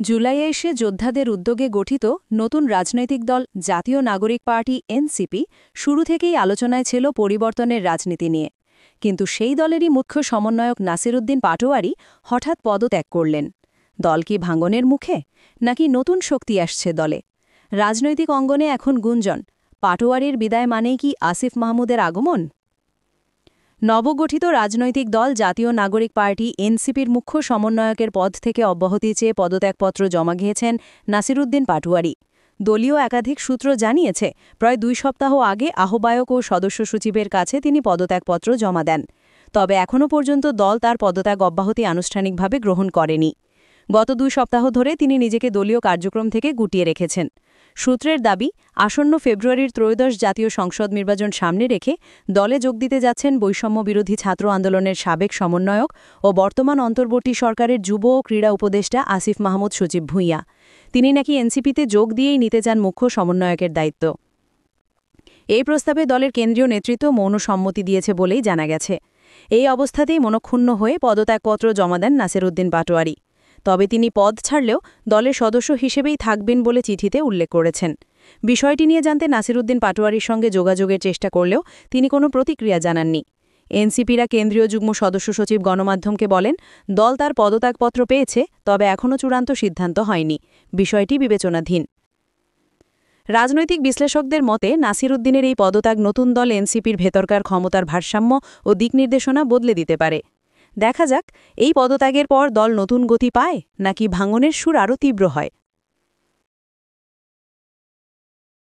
জুলাইয়ে এসে যোদ্ধাদের উদ্যোগে গঠিত নতুন রাজনৈতিক দল জাতীয় নাগরিক পার্টি এনসিপি শুরু থেকেই আলোচনায় ছিল পরিবর্তনের রাজনীতি নিয়ে। কিন্তু সেই দলেরই মুখ্য সমন্বয়ক নাসিরুদ্দিন পাটোয়ারি হঠাৎ পদত্যাগ করলেন। দল কি ভাঙনের মুখে, নাকি নতুন শক্তি আসছে দলে? রাজনৈতিক অঙ্গনে এখন গুঞ্জন, পাটোয়ারির বিদায় মানেই কি আসিফ মাহমুদের আগমন? নবগঠিত রাজনৈতিক দল জাতীয় নাগরিক পার্টি এনসিপির মুখ্য সমন্বয়কের পদ থেকে অব্যাহতি চেয়ে পদত্যাগপত্র জমা গিয়েছেন নাসিরুদ্দিন পাটোয়ারি। দলীয় একাধিক সূত্র জানিয়েছে, প্রায় 2 সপ্তাহ আগে আহ্বায়ক ও সদস্য সচিবের কাছে তিনি পদত্যাগপত্র জমা দেন। তবে এখনও পর্যন্ত দল তার পদত্যাগ অব্যাহতি আনুষ্ঠানিকভাবে গ্রহণ করেনি। গত 2 সপ্তাহ ধরে তিনি নিজেকে দলীয় কার্যক্রম থেকে গুটিয়ে রেখেছেন। সূত্রের দাবি, আসন্ন ফেব্রুয়ারির ত্রয়োদশ জাতীয় সংসদ নির্বাচন সামনে রেখে দলে যোগ দিতে যাচ্ছেন বৈষম্য বিরোধী ছাত্র আন্দোলনের সাবেক সমন্বয়ক ও বর্তমান অন্তর্বর্তী সরকারের যুব ও ক্রীড়া উপদেষ্টা আসিফ মাহমুদ সচিব ভূঁইয়া। তিনি নাকি এনসিপিতে যোগ দিয়েই নিতে চান মুখ্য সমন্বয়কের দায়িত্ব। এই প্রস্তাবে দলের কেন্দ্রীয় নেতৃত্ব মৌন সম্মতি দিয়েছে বলেই জানা গেছে। এই অবস্থাতেই মনক্ষুণ্ণ হয়ে পদত্যাগপত্র জমা দেন নাসিরুদ্দিন পাটোয়ারি। তবে তিনি পদ ছাড়লেও দলের সদস্য হিসেবেই থাকবেন বলে চিঠিতে উল্লেখ করেছেন। বিষয়টি নিয়ে জানতে নাসিরুদ্দিন পাটোয়ারির সঙ্গে যোগাযোগের চেষ্টা করলেও তিনি কোনো প্রতিক্রিয়া জানাননি। এনসিপিরা কেন্দ্রীয় যুগ্ম সদস্য সচিব গণমাধ্যমকে বলেন, দল তার পদত্যাগপত্র পেয়েছে, তবে এখনও চূড়ান্ত সিদ্ধান্ত হয়নি, বিষয়টি বিবেচনাধীন। রাজনৈতিক বিশ্লেষকদের মতে নাসিরুদ্দিনের এই পদত্যাগ নতুন দল এনসিপির ভেতরকার ক্ষমতার ভারসাম্য ও দিকনির্দেশনা বদলে দিতে পারে। দেখা যাক, এই পদত্যাগের পর দল নতুন গতি পায়, নাকি ভাঙনের সুর আরও তীব্র হয়।